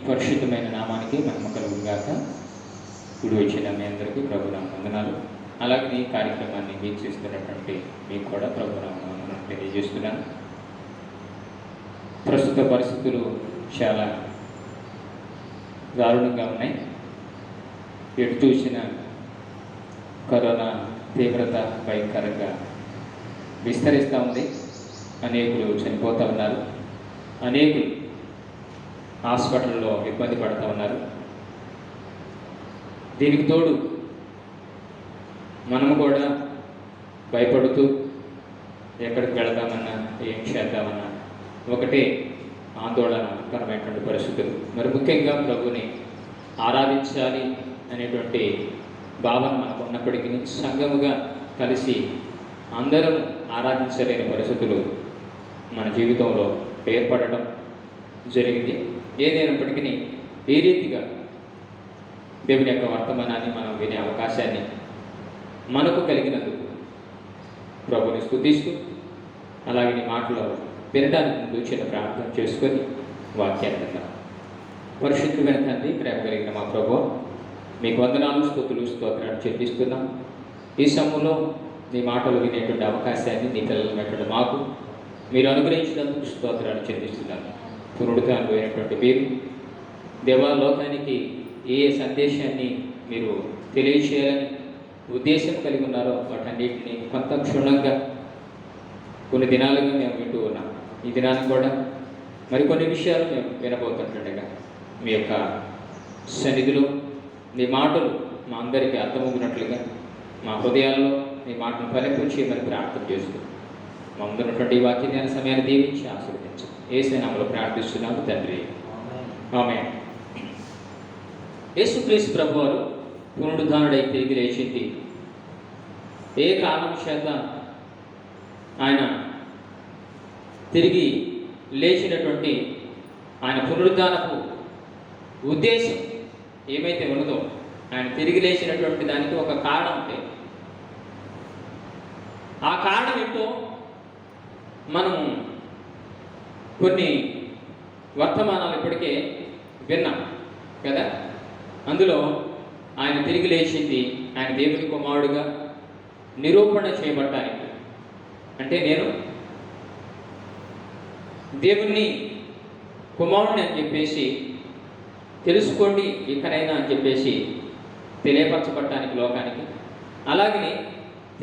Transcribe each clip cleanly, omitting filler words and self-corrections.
పరిశుద్ధమైన నామానికి మహిమ కలుగుగాక. ఇప్పుడు వచ్చిన మీ అందరికీ ప్రభునామ వందనాలు. అలాగే ఈ కార్యక్రమాన్ని వీక్షిస్తున్నటువంటి మీకు కూడా ప్రభునామ వందనాలు తెలియజేస్తున్నాను. ప్రస్తుత పరిస్థితులు చాలా దారుణంగా ఉన్నాయి. ఎటు చూసిన కరోనా తీవ్రత భయంకరంగా విస్తరిస్తూ ఉంది. అనేకులు చనిపోతూ ఉన్నారు. అనేకులు హాస్పిటల్లో ఇబ్బంది పడుతూ ఉన్నారు. దీనికి తోడు మనము కూడా భయపడుతూ ఎక్కడికి వెళదామన్నా ఏం చేద్దామన్నా ఒకటే ఆందోళనకరమైనటువంటి పరిస్థితులు. మరి ముఖ్యంగా ప్రభుని ఆరాధించాలి అనేటువంటి భావన మనకు ఉన్నప్పటికీ సంఘముగా కలిసి అందరం ఆరాధించలేని పరిస్థితులు మన జీవితంలో ఏర్పడటం జరిగింది. ఏదైనప్పటికీ ఏ రీతిగా దేవుని యొక్క వర్తమానాన్ని మనం వినే అవకాశాన్ని మనకు కలిగినందుకు ప్రభుని స్తుతిస్తూ అలాగే నీ మాటలో వినడానికి ముందు చిన్న ప్రార్థన చేసుకొని వాక్యాన్ని విందాం. పరిశుద్ధమైన తండ్రి, ప్రేమ కలిగిన మా ప్రభువా, మీకు వందనాలు, స్తుతులు, స్తోత్రాలు చెల్లిస్తున్నాం. ఈ సమయంలో నీ మాటలు వినేటువంటి అవకాశాన్ని నీ పిల్లలైనటువంటి మాకు మీరు అనుగ్రహించినందుకు స్తోత్రాలు చెల్లిస్తున్నాను. పునరుద్ధరణ అయినటువంటి మీరు దేవాలోకానికి ఏ సందేశాన్ని మీరు తెలియచేయాలని ఉద్దేశం కలిగి ఉన్నారో వాటన్నిటిని కొంత క్షుణ్ణంగా కొన్ని దినాలుగా మేము వింటూ ఉన్నాం. ఈ దినానికి కూడా మరికొన్ని విషయాలు మేము వినబోతుండగా మీ యొక్క సన్నిధిలో మీ మాటలు మా అందరికీ అర్థమవుతున్నట్లుగా మా హృదయాల్లో మీ మాటను ఫలించి మరి ప్రార్థన చేస్తూ మా ముందున్నటువంటి ఈ వాక్య సమయాన్ని దీవించి ఆశీర్వదించు. యేసు నామములో ప్రార్థిస్తున్నాము తండ్రి, ఆమేన్. యేసుక్రీస్తు ప్రభువారు పునరుద్ధానుడై తిరిగి లేచింది ఏ కారణం చేత ఆయన తిరిగి లేచినటువంటి ఆయన పునరుద్ధానపు ఉద్దేశం ఏమైతే ఉన్నదో, ఆయన తిరిగి లేచినటువంటి దానికి ఒక కారణం ఉంటే ఆ కారణం ఏంటో మనం కొన్ని వర్తమానాలు ఇప్పటికే విన్నాం కదా. అందులో ఆయన తిరిగి లేచింది ఆయన దేవుని కుమారుడుగా నిరూపణ చేయబడటానికి. అంటే నేను దేవుణ్ణి కుమారుడిని అని చెప్పేసి తెలుసుకోండి ఇకనైనా అని చెప్పేసి తెలియపరచబడటానికి లోకానికి. అలాగనే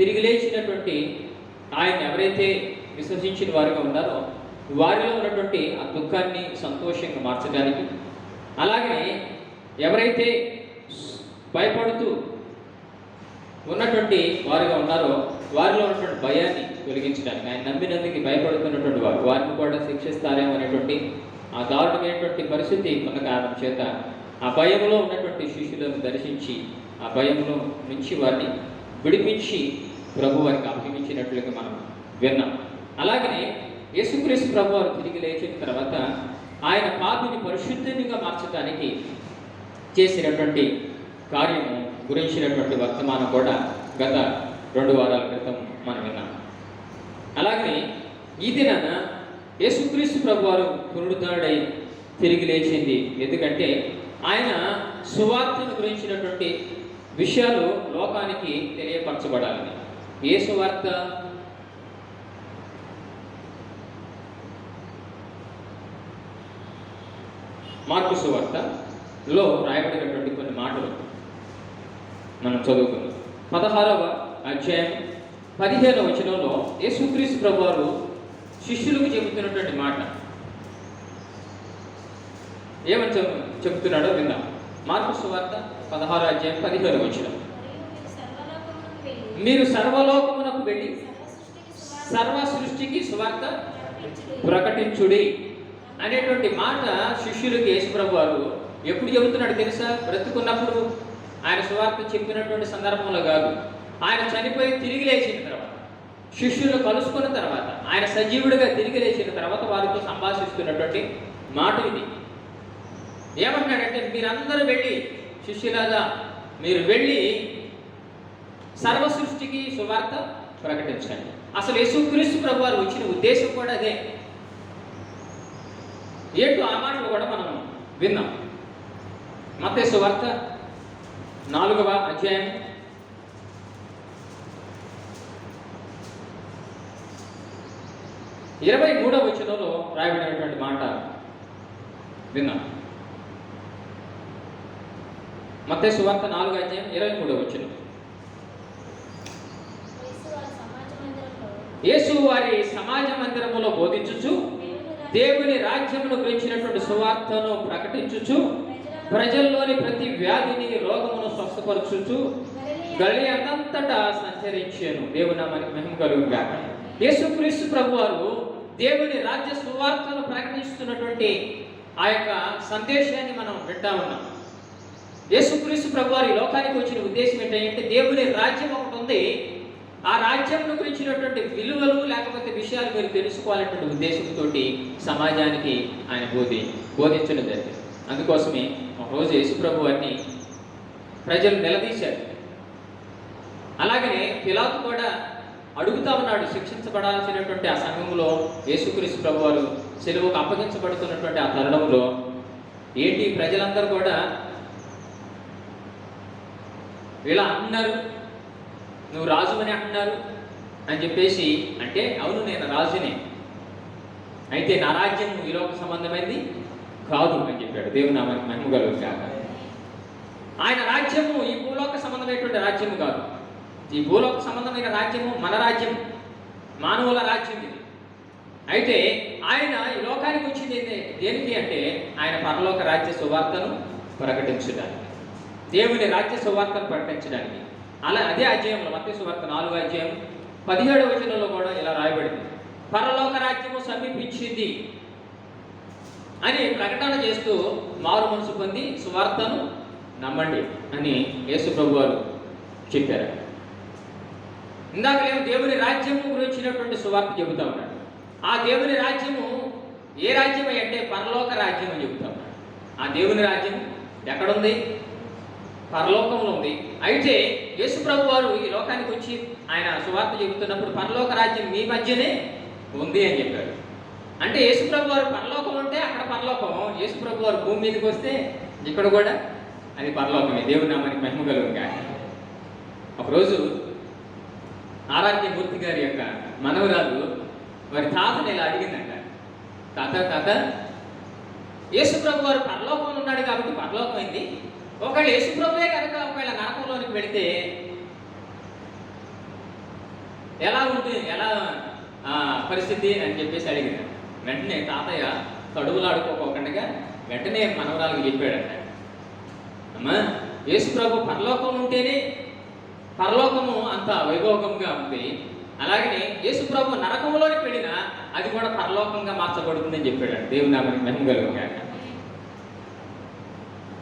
తిరిగి లేచినటువంటి ఆయన ఎవరైతే విశ్వసించిన వారుగా ఉన్నారో వారిలో ఉన్నటువంటి ఆ దుఃఖాన్ని సంతోషంగా మార్చడానికి, అలాగే ఎవరైతే భయపడుతూ ఉన్నటువంటి వారుగా ఉన్నారో వారిలో ఉన్నటువంటి భయాన్ని తొలగించడానికి, ఆయన నమ్మినందుకు భయపడుతున్నటువంటి వారిని కూడా శిక్షిస్తారేమో అనేటువంటి ఆ దారుణమైనటువంటి పరిస్థితి ఉన్న కారణం చేత ఆ భయంలో ఉన్నటువంటి శిష్యులను దర్శించి ఆ భయంలో నుంచి వారిని విడిపించి ప్రభు వారికి అప్పగించినట్లుగా మనం విన్నాం. అలాగనే యేసుక్రీస్తు ప్రభువారు తిరిగి లేచిన తర్వాత ఆయన పాపిని పరిశుద్ధంగా మార్చడానికి చేసినటువంటి కార్యము గురించినటువంటి వర్తమానం కూడా గత 2 వారాల క్రితం మనం విన్నాం. అలాగనే ఈ దినాన యేసుక్రీస్తు ప్రభువారు పునరుద్ధరణై తిరిగి లేచింది ఎందుకంటే ఆయన సువార్తను గురించినటువంటి విషయాలు లోకానికి తెలియపరచబడాలని. ఏ సువార్త? మార్కు సువార్తలో రాయబడినటువంటి కొన్ని మాటలు మనం చదువుకున్నాం. 16వ అధ్యాయం 15వ వచనంలో యేసుక్రీస్తు ప్రభువారు శిష్యులకు చెబుతున్నటువంటి మాట ఏమని చెబుతున్నాడో విందాం. మార్కు సువార్త 16వ అధ్యాయం 15వ వచనం. మీరు సర్వలోకమునకు వెళ్ళి సర్వ సృష్టికి సువార్త ప్రకటించుడి అనేటువంటి మాట శిష్యులకి యేసుప్రభు వారు ఎప్పుడు చెబుతున్నాడు తెలుసా? బ్రతుకున్నప్పుడు ఆయన సువార్త చెప్పినటువంటి సందర్భంలో కాదు, ఆయన చనిపోయి తిరిగి లేచిన తర్వాత, శిష్యులు కలుసుకున్న తర్వాత, ఆయన సజీవుడిగా తిరిగి లేచిన తర్వాత వారితో సంభాషిస్తున్నటువంటి మాట ఇది. ఏమంటున్నాడంటే మీరందరూ వెళ్ళి శిష్యులాగా మీరు వెళ్ళి సర్వ సృష్టికి సువార్త ప్రకటించండి. అసలు యేసుక్రీస్తు ప్రభువారు వచ్చిన ఉద్దేశం కూడా అదే. ఏంటో ఆ మాటలు కూడా మనం విన్నాం. మత్తయి సువార్త 4వ అధ్యాయం 23వ వచనంలో రాయబడినటువంటి మాట విన్నాం. మత్తయి సువార్త 4వ అధ్యాయం 23వ వచనం. యేసు వారి సమాజ మందిరములో బోధించుచు దేవుని రాజ్యమును గురించినటువంటి సువార్తను ప్రకటించుచు ప్రజల్లోని ప్రతి వ్యాధిని రోగమును స్వస్థపరచుచు గలిలయ అంతటా సంచరించాను. దేవుని నామానికి మహిమ కలుగును గాక. యేసుక్రీస్తు ప్రభువారు దేవుని రాజ్య సువార్తను ప్రకటిస్తున్నటువంటి ఆ యొక్క సందేశాన్ని మనం వింటా ఉన్నాం. యేసుక్రీస్తు ప్రభువారు ఈ లోకానికి వచ్చిన ఉద్దేశం ఏంటంటే దేవుని రాజ్యం ఒకటి ఉంది, ఆ రాజ్యం గురించినటువంటి విలువలు లేకపోతే విషయాలు మీరు తెలుసుకోవాలనేటువంటి ఉద్దేశంతో సమాజానికి ఆయన బోధించడం జరిగింది. అందుకోసమే ఒకరోజు యేసుప్రభు వారిని ప్రజలు నిలదీశారు. అలాగనే పిలాతు కూడా అడుగుతా ఉన్నాడు, శిక్షించబడాల్సినటువంటి ఆ సమయంలో యేసుక్రీస్తు ప్రభు వారు సిలువకు అప్పగించబడుతున్నటువంటి ఆ తరుణంలో ఏంటి ప్రజలందరూ కూడా ఇలా అంటున్నారు, నువ్వు రాజువని అంటున్నారు అని చెప్పేసి అంటే, అవును నేను రాజునే, అయితే నా రాజ్యం ఈ లోక సంబంధమైంది కాదు అని చెప్పాడు. దేవుని నామానికి మహిమ కలుగును గాక. ఆయన రాజ్యము ఈ భూలోక సంబంధమైనటువంటి రాజ్యము కాదు. ఈ భూలోక సంబంధమైన రాజ్యము మన రాజ్యం, మానవుల రాజ్యం ఇది. అయితే ఆయన ఈ లోకానికి వచ్చింది దేనికి అంటే ఆయన పరలోక రాజ్య సువార్తను ప్రకటించడానికి, దేవుని రాజ్య సువార్తను ప్రకటించడానికి. అలా అదే అధ్యాయంలో మత్తయి సువార్త 4వ అధ్యాయం 17వ వచనంలో కూడా ఇలా రాయబడింది, పరలోక రాజ్యము సమీపించింది అని ప్రకటన చేస్తూ మారు మనసు పొంది సువార్తను నమ్మండి అని యేసు ప్రభు వారు చెప్పారు. ఇందాక నేను దేవుని రాజ్యము గురించినటువంటి సువార్త చెబుతా ఉన్నాడు. ఆ దేవుని రాజ్యము ఏ రాజ్యం అంటే పరలోక రాజ్యం అని చెబుతా ఉన్నాడు. ఆ దేవుని రాజ్యం ఎక్కడుంది? పరలోకంలో ఉంది. అయితే యేసు ప్రభు వారు ఈ లోకానికి వచ్చి ఆయన సువార్త చెబుతున్నప్పుడు పరలోక రాజ్యం మీ మధ్యనే ఉంది అని చెప్పాడు. అంటే యేసు ప్రభు వారు పరలోకం ఉంటే అక్కడ పరలోకం, యేసు ప్రభు వారు భూమి మీదకి వస్తే ఇక్కడ కూడా అది పరలోకమే. దేవుని నామానికి మహిమ కలుగును గాక. ఒకరోజు ఆరాధ్యమూర్తి గారి యొక్క మనవరాలు వారి తాతని ఇలా అడిగిందంట, తాత యేసు ప్రభు వారు పరలోకంలో ఉన్నాడు కాబట్టి పరలోకం అయింది, ఒకవేళ యేసు ప్రభువే కనుక ఒకవేళ నరకంలోనికి వెళితే ఎలా ఉంటుంది, ఎలా పరిస్థితి అని చెప్పేసి అడిగింది. వెంటనే తాతయ్య తడువులాడుకోకుండా వెంటనే మనవరాలకు చెప్పాడంట, అమ్మా యేసు ప్రభు పరలోకం ఉంటేనే పరలోకము అంత వైభోగంగా ఉంది, అలాగనే యేసు ప్రభు నరకంలోనికి వెళ్ళినా అది కూడా పరలోకంగా మార్చబడుతుందని చెప్పాడు. దేవుని నామానికి మహిమ కలుగును గాక.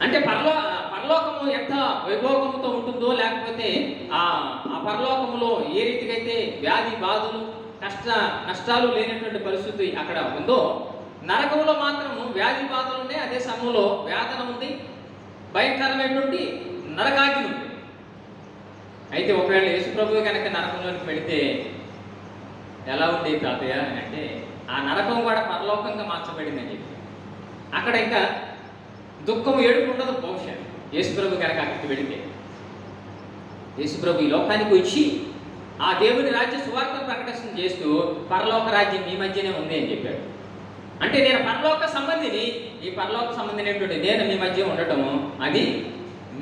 అంటే పరలోకము ఎంత వైభోగంతో ఉంటుందో, లేకపోతే ఆ పరలోకములో ఏ రీతిగా అయితే వ్యాధి బాధలు నష్టాలు లేనటువంటి పరిస్థితి అక్కడ ఉందో, నరకంలో మాత్రము వ్యాధి బాధలు ఉన్నాయి, అదే సమయంలో వేదన ఉంది, భయంకరమైనటువంటి నరకాగ్ని ఉంది. అయితే ఒకవేళ యేసు ప్రభువు కనుక నరకంలోకి వెళితే ఎలా ఉంది తాతయ్య అని అంటే, ఆ నరకం కూడా పరలోకంగా మార్చబడిందని చెప్పి అక్కడ ఇంకా దుఃఖం ఏడుపు ఉండదు బహుశా యేసు ప్రభు కనుక అక్కడికి వెళితే. యేసు ప్రభు ఈ లోకానికి వచ్చి ఆ దేవుని రాజ్య సువార్త ప్రకటన చేస్తూ పరలోక రాజ్యం మీ మధ్యనే ఉంది అని చెప్పాడు. అంటే నేను పరలోక సంబంధిని, ఈ పరలోక సంబంధించినటువంటి నేను మీ మధ్య ఉండటము అది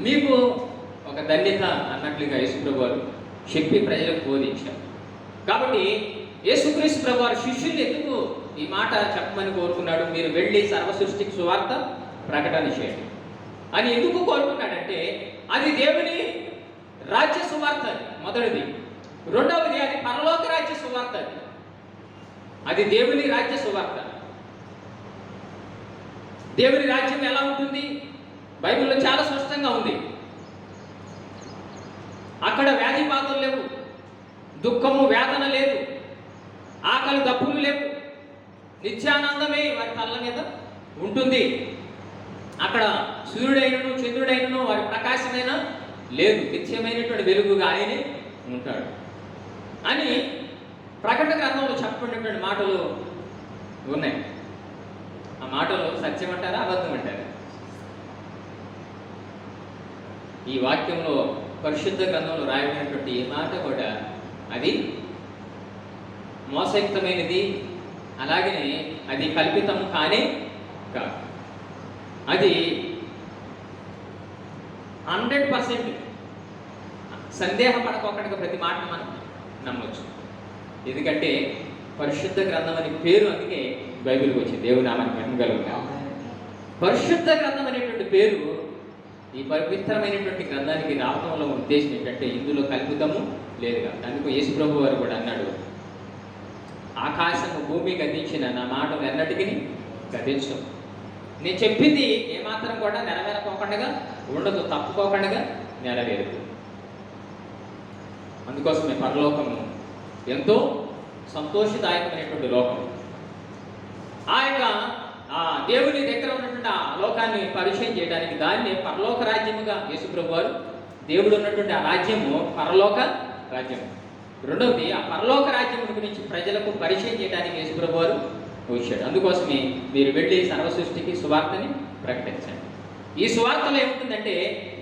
మీకు ఒక ధన్యత అన్నట్లుగా యేసు ప్రభు వారు చెప్పి ప్రజలకు బోధించారు. కాబట్టి యేసుక్రీస్తు ప్రభు వారు శిష్యుల్ని ఎందుకు ఈ మాట చెప్పమని కోరుకున్నాడు, మీరు వెళ్ళి సర్వ సృష్టికి సువార్త ప్రకటన చేయండి అని ఎందుకు కోరుకున్నాడంటే, అది దేవుని రాజ్య సువార్త మొదటిది, రెండవది అది పరలోక రాజ్య సువార్త, అది దేవుని రాజ్య సువార్త. దేవుని రాజ్యం ఎలా ఉంటుంది బైబిల్లో చాలా స్పష్టంగా ఉంది. అక్కడ వ్యాధి బాధలు లేవు, దుఃఖము వేదన లేదు, ఆకలి దప్పులు లేవు, నిత్యానందమే వారి తల్ల మీద ఉంటుంది. అక్కడ సూర్యుడైనను చంద్రుడైనను వారి ప్రకాశమైనా లేదు, నిత్యమైనటువంటి వెలుగుగా ఆయనే ఉంటాడు అని ప్రకటన గ్రంథంలో చెప్పబడినటువంటి మాటలు ఉన్నాయి. ఆ మాటలు సత్యం అంటారా అబద్ధం అంటారా? ఈ వాక్యంలో పరిశుద్ధ గ్రంథంలో రాయబడినటువంటి ఏ మాట కూడా అది మోసయుక్తమైనది, అలాగనే అది కల్పితం కానే కాదు. అది 100% సందేహపడకోకుండా ప్రతి మాటను మనం నమ్మొచ్చు. ఎందుకంటే పరిశుద్ధ గ్రంథం అని పేరు అందుకే బైబిల్కి వచ్చింది. దేవుని నామానికి మహిమ కలుగుగాక. పరిశుద్ధ గ్రంథం అనేటువంటి పేరు ఈ పవిత్రమైనటువంటి గ్రంథానికి రావడంలో ఉద్దేశం ఏంటంటే ఇందులో కల్పితము లేదు కాబట్టి. అందుకు యేసు ప్రభు వారు కూడా అన్నాడు, ఆకాశము భూమి గతించిన నా మాటలు ఎన్నటికీ గతించు. నేను చెప్పింది ఏమాత్రం కూడా నెరవేరకోకుండా ఉండదు, తప్పుకోకుండా నెరవేరుతుంది. అందుకోసమే పరలోకము ఎంతో సంతోషదాయకమైనటువంటి లోకం. ఆ యొక్క దేవుని దగ్గర ఉన్నటువంటి ఆ లోకాన్ని పరిచయం చేయడానికి దాన్ని పరలోక రాజ్యముగా యేసుప్రభు వారు, దేవుడు ఉన్నటువంటి ఆ రాజ్యము పరలోక రాజ్యము. రెండవది ఆ పరలోక రాజ్యం గురించి ప్రజలకు పరిచయం చేయడానికి యేసుప్రభు వారు వచ్చాడు. అందుకోసమే మీరు వెళ్ళి సర్వ సృష్టికి సువార్తని ప్రకటించండి. ఈ సువార్తలో ఏముంటుందంటే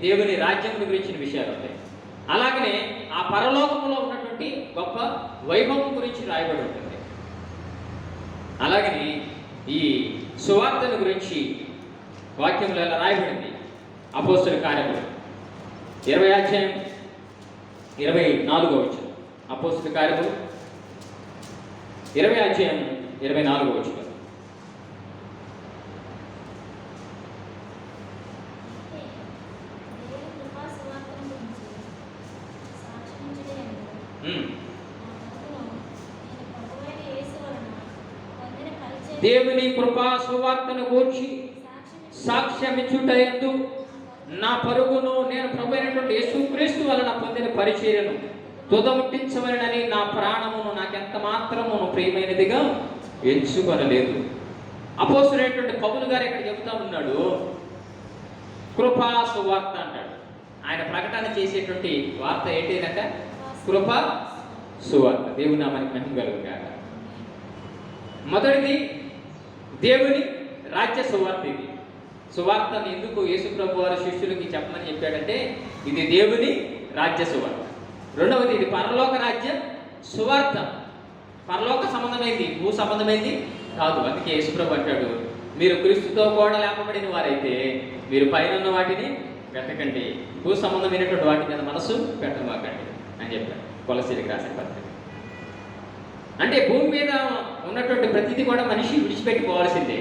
దేవుని రాజ్యం గురించిన విషయాలు ఉంటాయి. అలాగనే ఆ పరలోకంలో ఉన్నటువంటి గొప్ప వైభవం గురించి రాయబడి ఉంటుంది. అలాగనే ఈ సువార్తల గురించి వాక్యంలో ఎలా రాయబడింది? అపోస్తలుల కార్యములు 20వ అధ్యాయం 24వ వచనం. అపోస్తలుల కార్యములు 20వ అధ్యాయం 24వ వచనం. దేవుని కృపా సువార్తను గూర్చి సాక్ష్యమిచ్చుటయందు నా పరుగును నేను ప్రభు అయినటువంటి యేసుక్రీస్తు వలన పొందిన పరిచర్యను తుదముట్టించవలనని నా ప్రాణమును నాకెంత మాత్రమును ప్రియమైనదిగా ఎంచుకొనలేదు. అపోస్తలుడైనటువంటి పౌలు గారు ఇక్కడ చెబుతా ఉన్నాడు, కృపా సువార్త అంటాడు. ఆయన ప్రకటన చేసేటువంటి వార్త ఏంటిదంటే కృపా సువార్త. దేవుని నామానికి మహిమ కలుగుగాక. మొదటిది దేవుని రాజ్య సువార్త. ఇది సువార్తను ఎందుకు యేసుప్రభు వారి శిష్యులకి చెప్పమని చెప్పాడంటే ఇది దేవుని రాజ్య సువార్త. రెండవది ఇది పరలోక రాజ్య సువార్త. పరలోక సంబంధమైంది, భూ సంబంధమైంది కాదు. అందుకే యేసుప్రభు అంటాడు, మీరు క్రీస్తుతో కూడా లేపబడిన వారైతే మీరు పైన వాటిని వెతకండి, భూ సంబంధమైనటువంటి వాటి మీద మనసు పెట్టమాకండి అని చెప్పాడు కొలసీలకు రాసిన పత్రిక. అంటే భూమి మీద ఉన్నటువంటి ప్రతిదీ కూడా మనిషి విడిచిపెట్టుకోవాల్సిందే.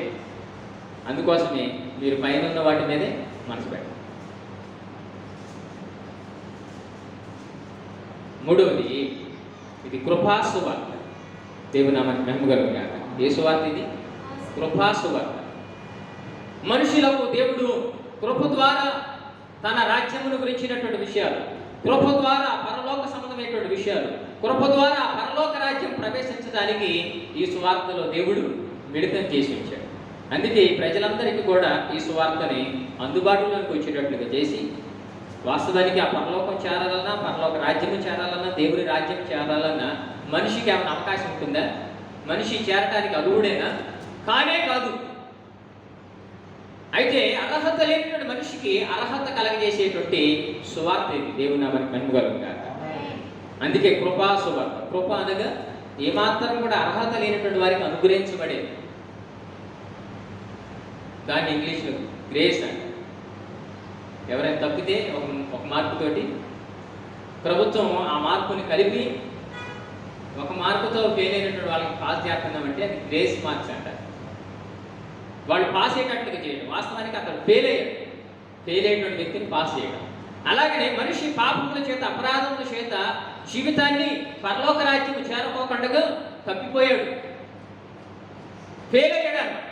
అందుకోసమే మీరు పైన ఉన్న వాటి మీదే మనసు పెట్టండి. మూడవది ఇది కృపా సువార్త. దేవుని నామానికి మహిమ కలుగుగాక. ఏ సువార్త ఇది? కృపా సువార్త. మనుషులకు దేవుడు కృప ద్వారా తన రాజ్యమును గురించినటువంటి విషయాలు, కృప ద్వారా పరలోక సంబంధమైనటువంటి విషయాలు, కృప ద్వారా పరలోక రాజ్యం ప్రవేశించడానికి ఈ సువార్తలో దేవుడు మిళితం చేసి ఉంచాడు. అందుకే ప్రజలందరికీ కూడా ఈ సువార్తని అందుబాటులోకి వచ్చేటట్లుగా చేసి, వాస్తవానికి ఆ పరలోకం చేరాలన్నా, పరలోక రాజ్యము చేరాలన్నా, దేవుని రాజ్యం చేరాలన్నా మనిషికి ఏమైనా అవకాశం ఉంటుందా? మనిషి చేరటానికి అర్హుడేనా? కానే కాదు. అయితే అర్హత లేనటువంటి మనిషికి అర్హత కలగజేసేటువంటి సువార్త ఇది. దేవుని నామానికి మహిమ కలుగుగాక. అందుకే కృపా సువార్త. కృప అనగా ఏమాత్రం కూడా అర్హత లేనటువంటి వారికి అనుగ్రహించబడేది. దాన్ని ఇంగ్లీష్లో గ్రేస్ అంట. ఎవరైనా తప్పితే ఒక మార్కుతోటి ప్రభుత్వం ఆ మార్కుని కలిపి ఒక మార్కుతో ఫెయిల్ అయినటువంటి వాళ్ళకి పాస్ చేస్తున్నామంటే అది గ్రేస్ మార్క్స్ అంట. వాళ్ళు పాస్ అయ్యేటట్లుగా చేయడం. వాస్తవానికి అతను ఫెయిల్ అయినటువంటి వ్యక్తిని పాస్ చేయడం. అలాగనే మనిషి పాపముల చేత, అపరాధముల చేత జీవితాన్ని పరలోక రాజ్యము చేరుకోకుండా తప్పిపోయాడు, ఫెయిల్ అయ్యాడు అన్నమాట.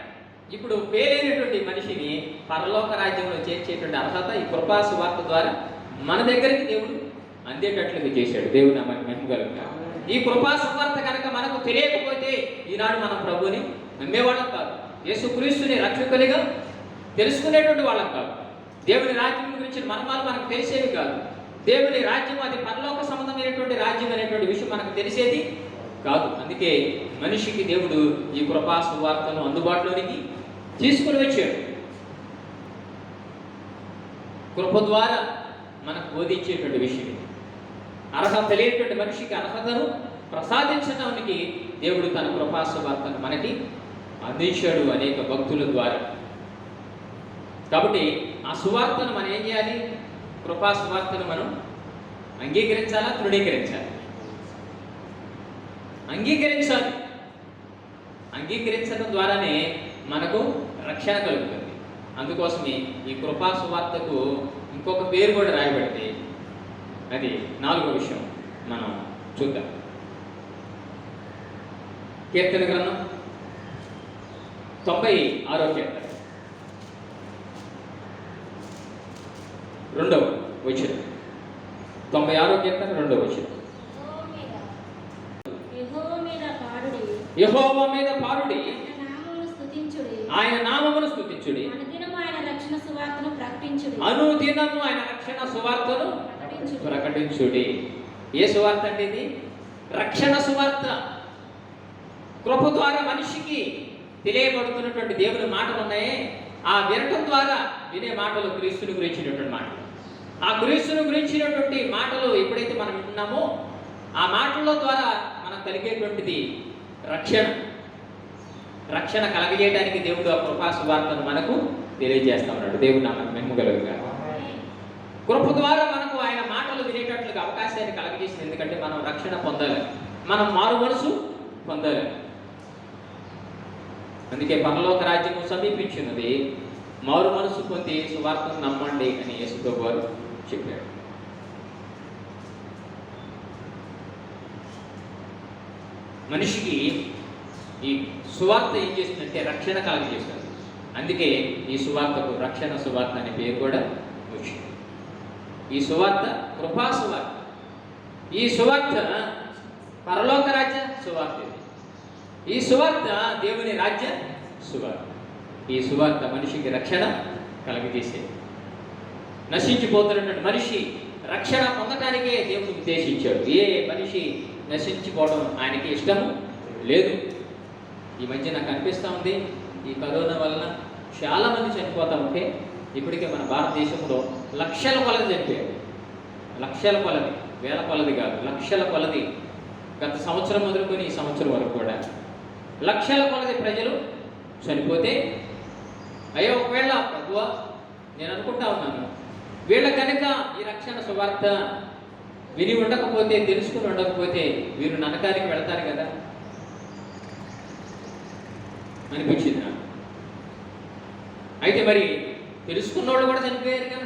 ఇప్పుడు ఫెయిల్ అయినటువంటి మనిషిని పరలోక రాజ్యంలో చేర్చేటువంటి అర్హత ఈ కృపా సువార్త ద్వారా మన దగ్గరికి దేవుడు అందేటట్లుగా చేశాడు. దేవుడు మనకు మహిమ కలుగుగాక. ఈ కృపా సువార్త కనుక మనకు తెలియకపోతే ఈనాడు మనం ప్రభుని నమ్మేవాళ్ళం కాదు, యేసుక్రీస్తుని రక్షకునిగా తెలుసుకునేటువంటి వాళ్ళం కాదు, దేవుని రాజ్యం గురించి మర్మాలు మనకు తెలిసేవి కాదు, దేవుని రాజ్యం అది పరలోక సంబంధమైనటువంటి రాజ్యం అనేటువంటి విషయం మనకు తెలిసేది కాదు. అందుకే మనిషికి దేవుడు ఈ కృపా సువార్తను అందుబాటులోనికి తీసుకుని వచ్చాడు. కృప ద్వారా మనకు బోధించేటువంటి విషయం. అర్హత లేనటువంటి మనిషికి అర్హతను ప్రసాదించడానికి దేవుడు తన కృపా సువార్తను మనకి అందించాడు అనేక భక్తుల ద్వారా. కాబట్టి ఆ సువార్తను మనం ఏం చేయాలి? కృపా సువార్తను మనం అంగీకరించాలా, తృణీకరించాలి? అంగీకరించాలి. అంగీకరించడం ద్వారానే మనకు రక్షణ కలుగుతుంది. అందుకోసమే ఈ కృపా సువార్తకు ఇంకొక పేరు కూడా రాయబడింది. అది 4వ విషయం మనం చూద్దాం. కీర్తన గ్రంథం 96వ కీర్తన 2వ వచనం. 96వ కీర్తన 2వ వచనం. యెహోవా మీద పాడుడి, ఆయన నామమును స్తుతించుడి, అనుదినము ఆయన రక్షణ సువార్తను ప్రకటించుడి. ఏ సువార్త అంటే ఇది? రక్షణ సువార్త. కృప ద్వారా మనిషికి తెలియబడుతున్నటువంటి దేవుని మాటలు ఉన్నాయే, ఆ వినటం ద్వారా వినే మాటలు క్రీస్తుని గురించినటువంటి మాటలు. ఆ క్రీస్తుని గురించినటువంటి మాటలు ఎప్పుడైతే మనం వింటున్నామో ఆ మాటల ద్వారా మనకు కలిగేటువంటిది రక్షణ. రక్షణ కలగజేయడానికి దేవుడు ఆ కృపా సువార్తను మనకు తెలియజేస్తా ఉన్నాడు. దేవుడు నామకు మహిమ కలుగుగాక. కృప ద్వారా మనకు ఆయన మాటలు వినేటట్లుగా అవకాశాన్ని కలగజేసింది. ఎందుకంటే మనం రక్షణ పొందాలి, మనం మారు మనసు పొందాలి. అందుకే పరలోక రాజ్యము సమీపించినది, మారు మనసు పొంది సువార్తను నమ్మండి అని యేసుప్రభువు వారు చెప్పాడు. మనిషికి ఈ సువార్త ఏం చేస్తుందంటే రక్షణ కలుగజేస్తుంది. అందుకే ఈ సువార్తకు రక్షణ సువార్త అనే పేరు కూడా వచ్చింది. ఈ సువార్త కృపా సువార్త. ఈ సువార్త పరలోక రాజ్య సువార్త. ఈ సువార్త దేవుని రాజ్య సువార్త. ఈ సువార్త మనిషికి రక్షణ కలుగజేసేది. నశించిపోతున్నటువంటి మనిషి రక్షణ పొందటానికే దేవుడు ఉద్దేశించాడు. ఏ మనిషి నశించిపోవడం ఆయనకి ఇష్టము లేదు. ఈ మధ్య నాకు అనిపిస్తూ ఉంది, ఈ కరోనా వలన చాలామంది చనిపోతూ ఉంటే ఇప్పటికే మన భారతదేశంలో లక్షల కొలది చనిపోయారు. లక్షల కొలది, వేల కొలది కాదు, లక్షల కొలది. గత సంవత్సరం మొదలుకొని ఈ సంవత్సరం వరకు కూడా లక్షల కొలది ప్రజలు చనిపోతే, అయ్యో ఒకవేళ ప్రభువా నేను అనుకుంటా ఉన్నాను, వీళ్ళ కనుక ఈ రక్షణ సువార్త విని ఉండకపోతే, తెలుసుకుని ఉండకపోతే వీరు నరకానికి వెళతారు కదా అనిపించింది నాకు. అయితే మరి తెలుసుకున్నోళ్ళు కూడా చనిపోయారుగా,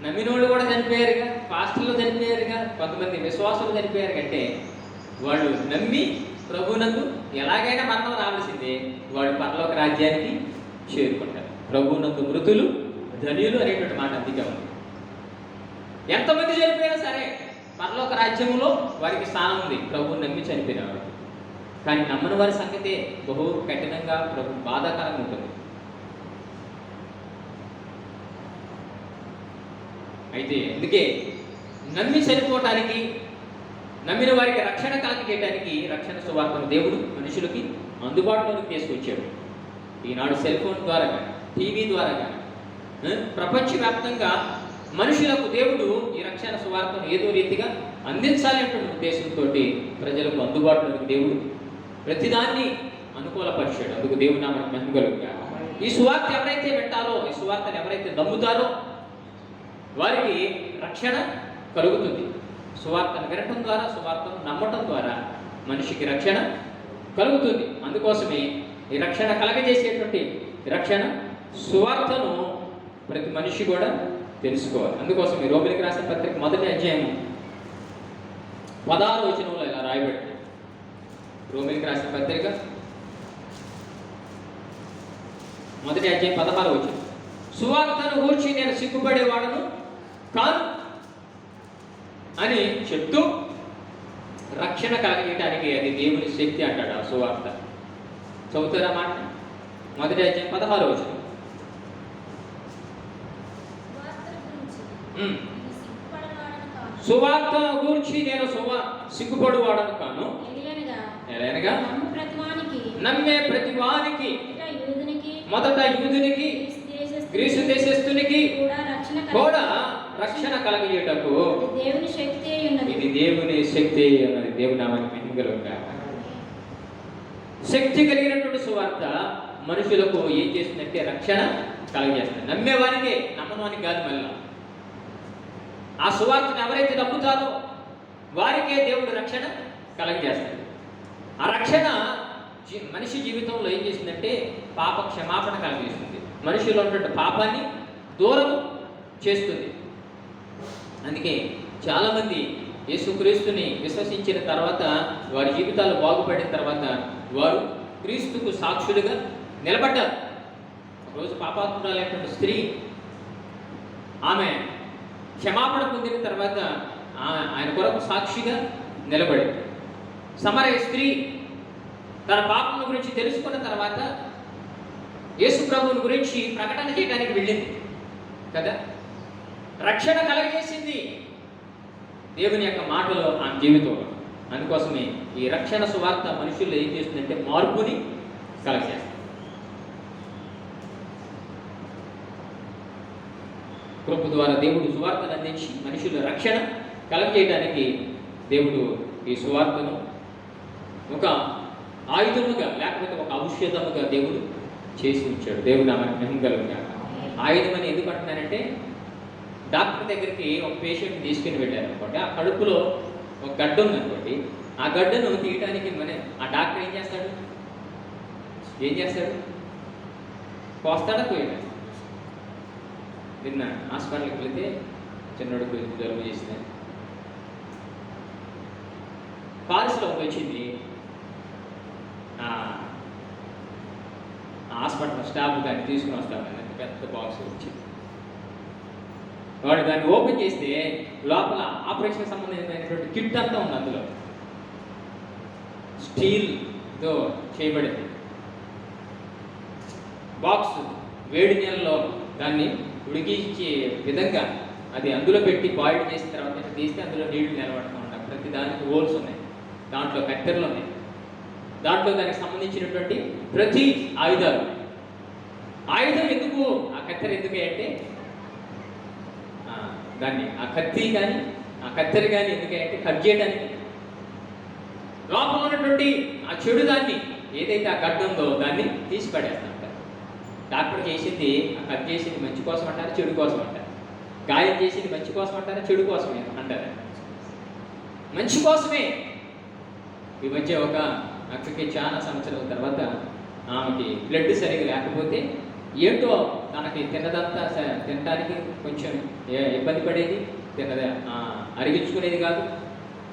నమ్మినోళ్ళు కూడా చనిపోయారుగా, పాస్టర్లు చనిపోయారుగా, కొంతమంది విశ్వాసులు చనిపోయారు. అంటే వాళ్ళు నమ్మి ప్రభువునందు ఎలాగైనా మరణం రావాల్సిందే, వాళ్ళు పరలోక రాజ్యానికి చేరుకుంటారు. ప్రభువునందు మృతులు ధన్యులు అనేటువంటి మాట అందుకే ఉంది. ఎంతమంది చనిపోయినా సరే పరలోక రాజ్యంలో వారికి స్థానం ఉంది, ప్రభువుని నమ్మి చనిపోయిన వారు. కానీ నమ్మని వారి సంగతే బహు కఠినంగా, ప్రభు బాధాకరంగా ఉంటుంది. అయితే అందుకే నమ్మి చనిపోవటానికి, నమ్మిన వారికి రక్షణ కలగజేయడానికి రక్షణ సువార్తను దేవుడు మనుషులకి అందుబాటులోకి తీసుకొచ్చాడు. ఈనాడు సెల్ ఫోన్ ద్వారా కానీ, టీవీ ద్వారా కానీ ప్రపంచవ్యాప్తంగా మనుషులకు దేవుడు ఈ రక్షణ సువార్తను ఏదో రీతిగా అందించాలనేటువంటి ఉద్దేశంతో ప్రజలకు అందుబాటులోకి దేవుడు ప్రతిదాన్ని అనుకూలపరిచాడు. అందుకు దేవుడు నామకు మహిమ కలుగుగాక. ఈ సువార్త ఎవరైతే వింటారో, ఈ సువార్తను ఎవరైతే నమ్ముతారో వారికి రక్షణ కలుగుతుంది. సువార్తను వినటం ద్వారా, సువార్తను నమ్మటం ద్వారా మనిషికి రక్షణ కలుగుతుంది. అందుకోసమే ఈ రక్షణ కలగజేసేటువంటి రక్షణ సువార్తను ప్రతి మనిషి కూడా తెలుసుకోవాలి. అందుకోసం ఈ రోమిలికి రాసిన పత్రిక 1వ అధ్యాయం 16వ వచనంలో ఇలా రాయబడింది. రోమిలికి రాసిన పత్రిక 1వ అధ్యాయం 16వ వచనం. సువార్తను గూర్చి నేను సిగ్గుపడేవాడను కాను అని చెప్తూ రక్షణ కలగటానికి అది దేవుని శక్తి అంటాడు ఆ సువార్త. చదువుతారా మాట? 1వ అధ్యాయం 16వ వచనం. సువార్త గూర్చి నేను సిగ్గుపడువాడను కాను, ఎలాగనగా నమ్మే ప్రతివానికి, మొదట యూదునికి, గ్రీసు దేశస్థునికి కూడా రక్షణ కలగజేయటకు ఇది దేవుని శక్తి అయి ఉన్నది. ఇది దేవుని శక్తి అన్నది దేవుని నామానికి మహిమ కలుగుగా. శక్తి కలిగినటువంటి సువార్త మనుషులకు ఏం చేస్తుందంటే రక్షణ కలగజేస్తుంది. నమ్మేవానికే, నమ్మవానికి కాదు. మళ్ళా ఆ సువార్తను ఎవరైతే నమ్ముతారో వారికే దేవుడు రక్షణ కలగజేస్తాడు. ఆ రక్షణ మనిషి జీవితంలో ఏం చేసిందంటే పాప క్షమాపణ కలగజేస్తుంది. మనిషిలో ఉన్నటువంటి పాపాన్ని దూరం చేస్తుంది. అందుకే చాలామంది యేసుక్రీస్తుని విశ్వసించిన తర్వాత వారి జీవితాలు బాగుపడిన తర్వాత వారు క్రీస్తుకు సాక్షులుగా నిలబడ్డారు. ఒకరోజు పాపాత్మురాలైనటువంటి స్త్రీ ఆమె క్షమాపణ పొందిన తర్వాత ఆయన కొరకు సాక్షిగా నిలబడింది. సమరయ స్త్రీ తన పాపం గురించి తెలుసుకున్న తర్వాత యేసు ప్రభువుని గురించి ప్రకటన చేయడానికి వెళ్ళింది కదా. రక్షణ కలగజేసింది దేవుని యొక్క మాటలో ఆమె జీవితంలో. అందుకోసమే ఈ రక్షణ సువార్త మనుషుల్లో ఏం చేస్తుందంటే మార్పుని కలగజేస్తుంది. కృప ద్వారా దేవుడు సువార్తను అందించి మనుషుల రక్షణ కలగజేయడానికి దేవుడు ఈ సువార్తను ఒక ఆయుధముగా లేకపోతే ఒక ఔషధముగా దేవుడు చేసి ఉంచాడు. దేవుడు నామానికి మహిమ కలుగుగా. ఆయుధం అని ఎందుకు అంటున్నానంటే డాక్టర్ దగ్గరికి ఒక పేషెంట్ తీసుకుని వెళ్ళారు అనుకోండి. ఆ కడుపులో ఒక గడ్డ ఉందనుకోండి. ఆ గడ్డను తీయడానికి ఆ డాక్టర్ ఏం చేస్తాడు? కోస్తాడా పోయాడు? నిన్న హాస్పిటల్కి వెళితే చిన్నోడికి జలుబు చేసింది. పారిస్లో వచ్చింది. హాస్పిటల్ స్టాఫ్ దాన్ని తీసుకుని వస్తామని పెద్ద బాక్స్ వచ్చింది. వాడు దాన్ని ఓపెన్ చేస్తే లోపల ఆపరేషన్ సంబంధించినటువంటి కిట్ అంతా ఉంది. అందులో స్టీల్తో చేయబడింది బాక్స్. వేడి నీళ్ళలో దాన్ని ఉడికించే విధంగా అది అందులో పెట్టి బాయిల్ చేసిన తర్వాత తీస్తే అందులో నీళ్లు నిలబడుతూ ఉంటాయి. ప్రతి దానికి హోల్స్ ఉన్నాయి, దాంట్లో కత్తెరలు ఉన్నాయి, దాంట్లో దానికి సంబంధించినటువంటి ప్రతి ఆయుధం ఎందుకు, ఆ కత్తెర ఎందుకు అంటే దాన్ని ఆ కత్తి కానీ ఆ కత్తెర కానీ ఎందుకంటే కట్ చేయడానికి. లోపల ఉన్నటువంటి ఆ చెడు దాన్ని ఏదైతే ఆ గడ్డ ఉందో దాన్ని తీసి పడేస్తాం. డాక్టర్ చేసింది ఆ కట్ చేసింది మంచి కోసం అంటారా చెడు కోసం అంటారు? గాయం చేసింది మంచి కోసం అంటారా చెడు కోసమే అంటారా? మంచి కోసమే. ఈ మధ్య ఒక అక్కడికి చాలా సంవత్సరాల తర్వాత ఆమెకి బ్లడ్ సరిగా లేకపోతే ఏంటో తనకి తినడానికి కొంచెం ఇబ్బంది పడేది, అరిగించుకునేది కాదు.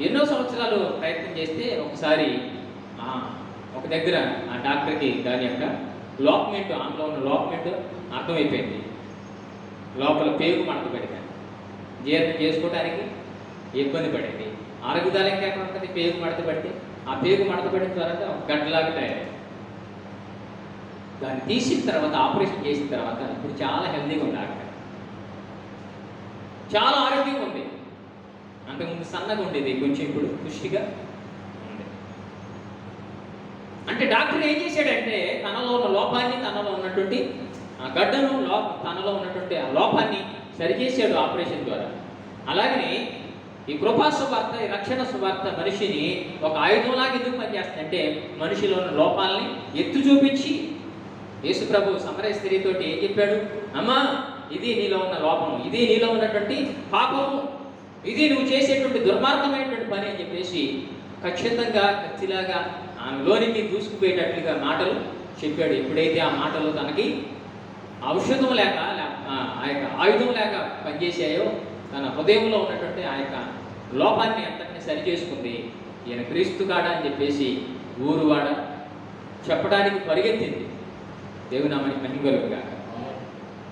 ఎన్నో సంవత్సరాలు ప్రయత్నం చేస్తే ఒకసారి ఒక దగ్గర ఆ డాక్టర్కి దాని యొక్క లోపమెంట్, ఆమెలో ఉన్న లోపమెంట్ అర్థమైపోయింది. లోపల పేగు మడత పడింది, జీర్ణం చేసుకోవడానికి ఇబ్బంది పడింది. ఆరోగ్యదాలు ఇంకా ఎక్కడ ఉంటుంది? పేగు మడత పడితే ఆ పేగు మడత పడిన తర్వాత ఒక గడ్డలాగా తయారైంది. దాన్ని తీసిన తర్వాత ఆపరేషన్ చేసిన తర్వాత ఇప్పుడు చాలా హెల్తీగా ఉంది. డాక్టర్ చాలా ఆరోగ్యంగా ఉంది. అంతకుముందు సన్నగా ఉండేది, కొంచెం ఇప్పుడు పుష్టిగా ఉంది. అంటే డాక్టర్ ఏం చేశాడంటే తనలో ఉన్న లోపాన్ని, తనలో ఉన్నటువంటి ఆ గడ్డను, తనలో ఉన్నటువంటి ఆ లోపాన్ని సరిచేసాడు ఆపరేషన్ ద్వారా. అలాగనే ఈ కృపా సువార్త, ఈ రక్షణ సువార్త మనిషిని ఒక ఆయుధంలాగా ఎందుకు పనిచేస్తుందంటే మనిషిలో ఉన్న లోపాలని ఎత్తు చూపించి, యేసు ప్రభు సమరయ స్త్రీతోటి ఏం చెప్పాడు? అమ్మా, ఇది నీలో ఉన్న లోపము, ఇది నీలో ఉన్నటువంటి పాపము, ఇది నువ్వు చేసేటువంటి దుర్మార్గమైనటువంటి పని అని చెప్పేసి ఖచ్చితంగా కత్తిలాగా ఆమెలోనికి దూసుకుపోయేటట్లుగా మాటలు చెప్పాడు. ఎప్పుడైతే ఆ మాటలు తనకి ఔషధం లేక ఆ యొక్క ఆయుధం లేక పనిచేసాయో తన హృదయంలో ఉన్నటువంటి ఆ యొక్క లోపాన్ని అంతటిని సరి చేసుకుంది. ఈయన క్రీస్తు కాడా అని చెప్పేసి ఊరువాడ చెప్పడానికి పరిగెత్తింది. దేవునామానికి మహిమ కలుగుగా.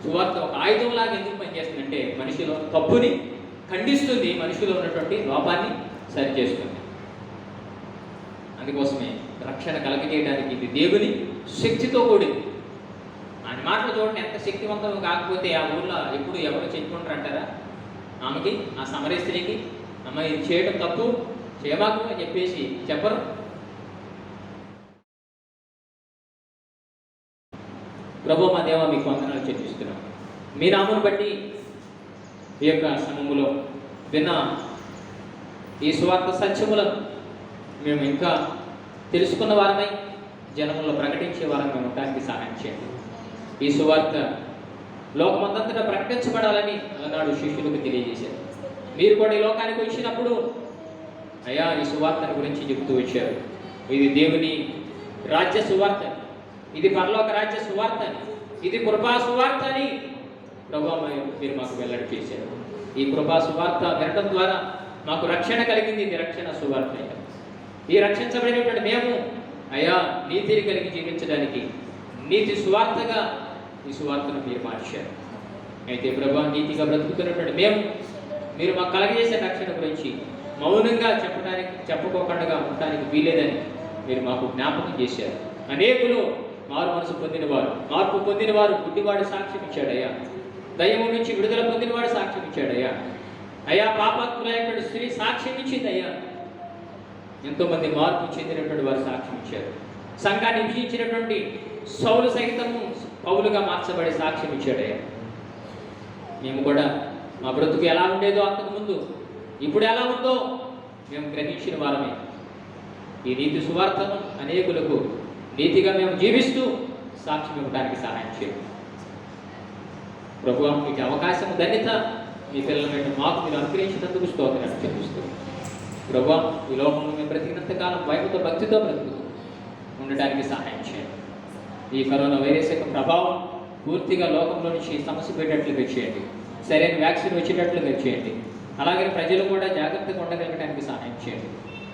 సువార్త ఒక ఆయుధంలాగా ఎందుకు పనిచేస్తుందంటే మనిషిలో తప్పుని ఖండిస్తుంది, మనిషిలో ఉన్నటువంటి లోపాన్ని సరిచేస్తుంది. అందుకోసమే రక్షణ కలగజేయడానికి ఇది దేవుని శక్తితో కూడింది. ఆయన మాటలు చూడండి ఎంత శక్తివంతం. కాకపోతే ఆ ఊళ్ళో ఎప్పుడు ఎవరు చెప్పుకుంటారు అంటారా? ఆమెకి, ఆ సమరయ స్త్రీకి, అమ్మ ఇది చేయడం తప్పు, చేయబాకు అని చెప్పేసి చెప్పరు. ప్రభు మా దేవ మీకు వందనాలు చెల్లిస్తున్నాం. మీ నామను బట్టి ఈ యొక్క సమయంలో విన్న ఈ సువార్త సత్యములను మేము ఇంకా తెలుసుకున్న వారమై జనములో ప్రకటించే వారం మేము ఉండడానికి సహాయం చేయండి. ఈ సువార్త లోకమంతటా ప్రకటించబడాలని అన్నాడు శిష్యులకు తెలియజేశారు. మీరు కూడా ఈ లోకానికి వచ్చినప్పుడు అయ్యా ఈ సువార్తను గురించి చెబుతూ వచ్చారు. ఇది దేవుని రాజ్య సువార్త, ఇది పరలోక రాజ్య సువార్త, ఇది కృపా సువార్త అని ప్రభువా మీరు మాకు వెల్లడి చేశారు. ఈ కృపా సువార్త వినడం ద్వారా మాకు రక్షణ కలిగింది. ఇది రక్షణ సువార్త. ఈ రక్షించబడినటువంటి మేము అయ్యా నీతిని కలిగి జీవించడానికి నీతి సువార్తగా ఈ సువార్తను మీరు మార్చారు. అయితే ప్రభువా నీతిగా బ్రతుకుతున్నటువంటి మేము మీరు మాకు కలగజేసే రక్షణ గురించి మౌనంగా చెప్పుకోకుండా ఉండటానికి వీలేదని మీరు మాకు జ్ఞాపకం చేశారు. అనేకులు మారు మనసు పొందినవారు, మార్పు పొందినవారు, గుడ్డివాడు సాక్ష్యం ఇచ్చాడయ్యా. దయ్యము నుంచి విడుదల పొందినవాడు సాక్ష్యం ఇచ్చాడయ్యా. అయ్యా పాపాత్ములైనటువంటి స్త్రీ సాక్ష్యం ఇచ్చిందయ్యా. ఎంతోమంది మార్పు చెందినటువంటి వారు సాక్ష్యం ఇచ్చారు. సంఘాన్ని విభజించినటువంటి సౌలు సైతము పౌలుగా మార్చబడి సాక్ష్యం ఇచ్చాడయ్యా. మేము కూడా మా బ్రతుకు ఎలా ఉండేదో అంతకు ముందు ఇప్పుడు ఎలా ఉందో మేము గ్రహించిన వారమే. ఈ నీతి సువార్తను అనేకులకు నీతిగా మేము జీవిస్తూ సాక్ష్యం ఇవ్వడానికి సహాయం చేయండి. ప్రభువా మీకు అవకాశం ధన్యత మీ పిల్లల మాకు మీరు అనుగ్రహించినందుకు స్తోత్రాలు చెల్లిస్తూ ప్రభువా ఈ లోకంలో మేము బ్రతికినంతకాలం భయంతో భక్తితో బ్రతుకుతూ ఉండడానికి సహాయం చేయండి. ఈ కరోనా వైరస్ యొక్క ప్రభావం పూర్తిగా లోకంలో నుంచి సమస్య పెట్టేట్లుగా చేయండి. సరైన వ్యాక్సిన్ వచ్చేటట్లుగా చేయండి. అలాగే ప్రజలు కూడా జాగ్రత్తగా ఉండగలగడానికి సహాయం చేయండి.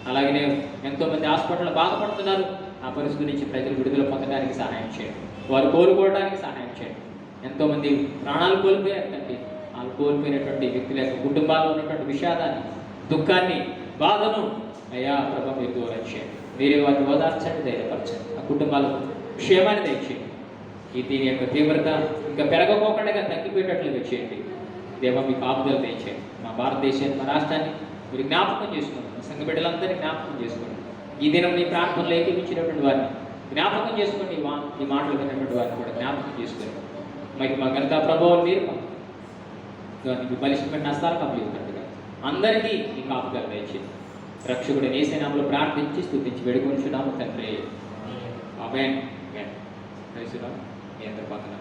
అలాగనే ఎంతోమంది హాస్పిటల్లో బాధపడుతున్నారు. ఆ పరిస్థితి నుంచి ప్రజలు విడుదల పొందడానికి సహాయం చేయండి. వారు కోలుకోవడానికి సహాయం చేయండి. ఎంతోమంది ప్రాణాలు కోల్పోయారు తండ్రి. వాళ్ళు కోల్పోయినటువంటి వ్యక్తుల యొక్క కుటుంబాల్లో ఉన్నటువంటి విషాదాన్ని, దుఃఖాన్ని, బాధను అయ్యా ప్రభా మీరు దూరం చేయండి. మీరే వారిని ఓదార్చండి, ధైర్యపరచండి. ఆ కుటుంబాలకు క్షేమాన్ని దయచేయండి. దీని యొక్క తీవ్రత ఇంకా పెరగకోకుండా తగ్గిపోయేటట్లుగా చేయండి. దేవ మీ కాపుదలు దయచేయండి. మా భారతదేశాన్ని, మా రాష్ట్రాన్ని మీరు జ్ఞాపకం చేసుకోండి. మా సంఘ బిడ్డలందరినీ జ్ఞాపకం చేసుకోండి. ఈ దినం మీ ప్రార్థనలు ఏకీపించినటువంటి వారిని జ్ఞాపకం చేసుకోండి. ఈ మాటలు విన్నటువంటి వారిని కూడా జ్ఞాపకం చేసుకోండి. మా ఘనత ప్రభావం మీరు మీకు బలిష్టమైన నష్టాలు కప్పలేదంటగా అందరికీ ఈ కాపుదలు దయచేయండి. రక్షకుడు యేసు నామములో ప్రార్థించి స్తుతించి వేడుకొనుచున్నాము తండ్రి. ఆమేన్. ఆమేన్. మీ అందరి పక్కన